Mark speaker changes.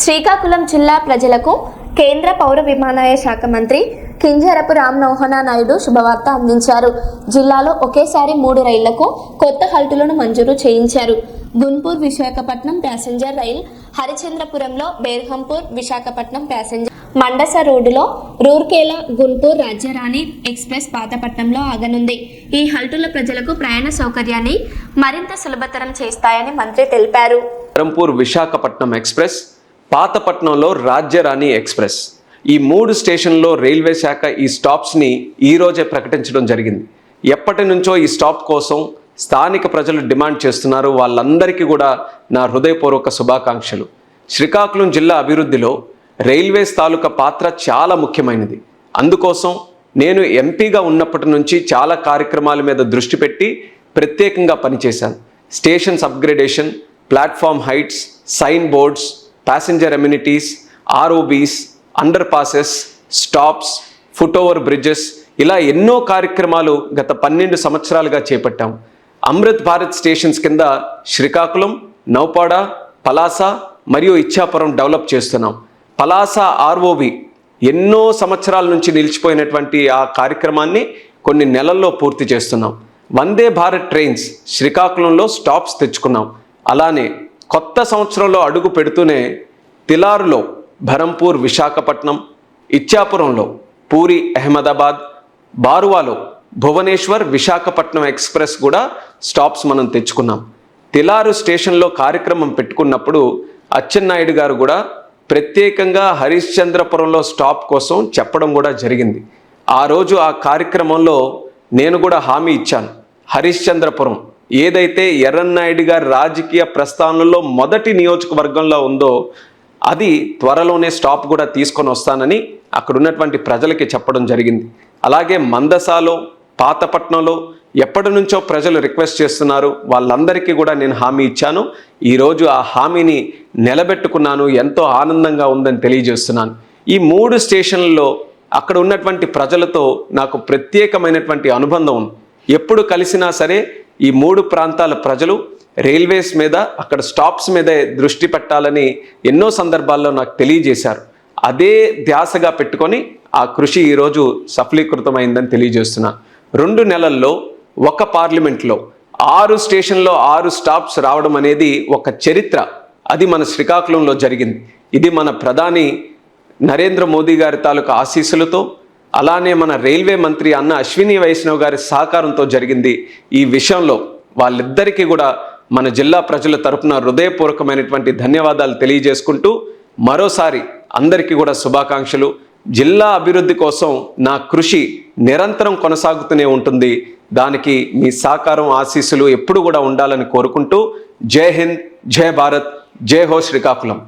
Speaker 1: శ్రీకాకుళం జిల్లా ప్రజలకు కేంద్ర పౌర విమానయాన శాఖ మంత్రి కింజరపు రామ్మోహన్ నాయుడు శుభవార్త అందించారు. జిల్లాలో ఒకేసారి 3 రైళ్లకు కొత్త హల్టులను మంజూరు చేయించారు. గుంటూరు విశాఖపట్నం ప్యాసింజర్ రైల్ హరిచంద్రపురంలో, బేర్హంపూర్ విశాఖపట్నం ప్యాసింజర్ మండస రోడ్డులో, రూర్కేలా గుంటూరు రాజ్యరాణి ఎక్స్ప్రెస్ పాతపట్నంలో ఆగనుంది. ఈ హల్టుల ప్రజలకు ప్రయాణ సౌకర్యాన్ని మరింత సులభతరం చేస్తాయని మంత్రి తెలిపారు.
Speaker 2: బేర్హంపూర్ విశాఖపట్నం ఎక్స్ప్రెస్, పాతపట్నంలో రాజ్యరాణి ఎక్స్ప్రెస్, ఈ 3 స్టేషన్లో రైల్వే శాఖ ఈ స్టాప్స్ని ఈరోజే ప్రకటించడం జరిగింది. ఎప్పటి నుంచో ఈ స్టాప్ కోసం స్థానిక ప్రజలు డిమాండ్ చేస్తున్నారు. వాళ్ళందరికీ కూడా నా హృదయపూర్వక శుభాకాంక్షలు. శ్రీకాకుళం జిల్లా అభివృద్ధిలో రైల్వేస్ తాలూకా పాత్ర చాలా ముఖ్యమైనది. అందుకోసం నేను ఎంపీగా ఉన్నప్పటి నుంచి చాలా కార్యక్రమాల మీద దృష్టి పెట్టి ప్రత్యేకంగా పనిచేశాను. Stations upgradation, platform heights, sign boards, passenger amenities, ROBs, under passes, stops, foot over bridges, ఇలా ఎన్నో కార్యక్రమాలు గత 12 సంవత్సరాలుగా చేపట్టాం. అమృత్ భారత్ స్టేషన్స్ కింద శ్రీకాకుళం, నౌపాడ, పలాస మరియు ఇచ్చాపురం డెవలప్ చేస్తున్నాం. పలాస ఆర్ఓబి ఎన్నో సంవత్సరాల నుంచి నిలిచిపోయినటువంటి ఆ కార్యక్రమాన్ని కొన్ని నెలల్లో పూర్తి చేస్తున్నాం. వందే భారత్ ట్రైన్స్ శ్రీకాకుళంలో స్టాప్స్ తెచ్చుకున్నాం. అలానే కొత్త సంవత్సరంలో అడుగు పెడుతూనే తిలారులో బెర్హంపూర్ విశాఖపట్నం, ఇచ్చాపురంలో పూరి అహ్మదాబాద్, బారువాలో భువనేశ్వర్ విశాఖపట్నం ఎక్స్ప్రెస్ కూడా స్టాప్స్ మనం తెచ్చుకున్నాం. తిలారు స్టేషన్లో కార్యక్రమం పెట్టుకున్నప్పుడు అచ్చెన్నాయుడు గారు కూడా ప్రత్యేకంగా హరిశ్చంద్రపురంలో స్టాప్ కోసం చెప్పడం కూడా జరిగింది. ఆ రోజు ఆ కార్యక్రమంలో నేను కూడా హామీ ఇచ్చాను. హరిశ్చంద్రపురం ఏదైతే ఎర్రన్నాయుడు గారి రాజకీయ ప్రస్థానంలో మొదటి నియోజకవర్గంలో ఉందో అది త్వరలోనే స్టాప్ కూడా తీసుకొని వస్తానని అక్కడ ఉన్నటువంటి ప్రజలకి చెప్పడం జరిగింది. అలాగే మందసాలో, పాతపట్నంలో ఎప్పటి నుంచో ప్రజలు రిక్వెస్ట్ చేస్తున్నారు. వాళ్ళందరికీ కూడా నేను హామీ ఇచ్చాను. ఈరోజు ఆ హామీని నిలబెట్టుకున్నాను. ఎంతో ఆనందంగా ఉందని తెలియజేస్తున్నాను. ఈ 3 స్టేషన్లలో అక్కడ ఉన్నటువంటి ప్రజలతో నాకు ప్రత్యేకమైనటువంటి అనుబంధం ఉంది. ఎప్పుడు కలిసినా సరే ఈ 3 ప్రాంతాల ప్రజలు రైల్వేస్ మీద, అక్కడ స్టాప్స్ మీద దృష్టి పెట్టాలని ఎన్నో సందర్భాల్లో నాకు తెలియజేశారు. అదే ధ్యాసగా పెట్టుకొని ఆ కృషి ఈరోజు సఫలీకృతమైందని తెలియజేస్తున్నాను. 2 నెలల్లో ఒక పార్లమెంట్లో 6 స్టేషన్లో 6 స్టాప్స్ రావడం అనేది ఒక చరిత్ర. అది మన శ్రీకాకుళంలో జరిగింది. ఇది మన ప్రధాని నరేంద్ర మోదీ గారి తాలూకా ఆశీస్సులతో, అలానే మన రైల్వే మంత్రి అన్న అశ్విని వైష్ణవ్ గారి సహకారంతో జరిగింది. ఈ విషయంలో వాళ్ళిద్దరికీ కూడా మన జిల్లా ప్రజల తరపున హృదయపూర్వకమైనటువంటి ధన్యవాదాలు తెలియజేసుకుంటూ మరోసారి అందరికీ కూడా శుభాకాంక్షలు. జిల్లా అభివృద్ధి కోసం నా కృషి నిరంతరం కొనసాగుతూనే ఉంటుంది. దానికి మీ సహకారం, ఆశీస్సులు ఎప్పుడు కూడా ఉండాలని కోరుకుంటూ జై హింద్, జై భారత్, జై హో శ్రీకాకుళం.